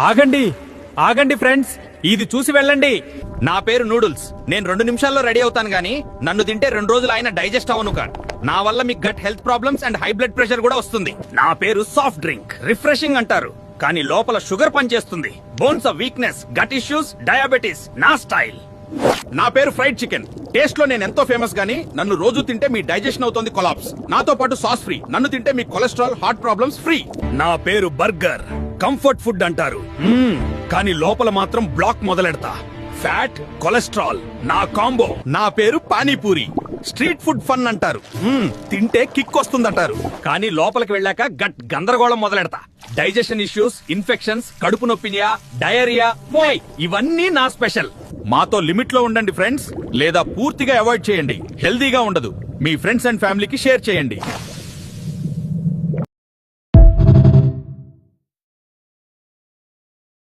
ఆగండి ఆగండి ఫ్రెండ్స్, ఇది చూసి వెళ్ళండి. నా పేరు నూడిల్స్. నేను 2 నిమిషాల్లో రెడీ అవుతాను గానీ నన్ను తింటే 2 రోజులు అయినా డైజెస్ట్ అవను కాదు. నా వల్ల మీకు gut health problems and high blood pressure కూడా వస్తుంది. నా పేరు సాఫ్ట్ డ్రింక్. రిఫ్రెషింగ్ అంటారు కానీ లోపల షుగర్ పనిచేస్తుంది. Bones of weakness, gut issues, diabetes నా స్టైల్. నా పేరు ఫ్రైడ్ చికెన్. టేస్ట్ లో నేను ఎంతో ఫేమస్ గానీ నన్ను రోజు తింటే మీ డైజెషన్ అవుతుంది కొలాప్స్. నాతో పాటు సాస్ ఫ్రీ. నన్ను తింటే మీ కొలెస్ట్రాల్, హార్ట్ ప్రాబ్లమ్స్ ఫ్రీ. నా పేరు బర్గర్. కంఫర్ట్ ఫుడ్ అంటారు కానీ లోపల మాత్రం బ్లాక్ మొదలెడతా. ఫ్యాట్, కొలెస్ట్రాల్ నా కాంబో. నా పేరు పానీపూరి. స్ట్రీట్ ఫుడ్ ఫన్ అంటారు. తింటే కిక్ వస్తుందంటారు కానీ లోపలికి వెళ్ళాక గట్ గందరగోళం మొదలెడతా. డైజెషన్ ఇష్యూస్, ఇన్ఫెక్షన్స్, కడుపు నొప్పినియా, డయేరియా ఇవన్నీ నా స్పెషల్. మాతో లిమిట్ లో ఉండండి ఫ్రెండ్స్, లేదా పూర్తిగా అవాయిడ్ చేయండి. హెల్దీగా ఉండదు. మీ ఫ్రెండ్స్ అండ్ ఫ్యామిలీకి షేర్ చేయండి.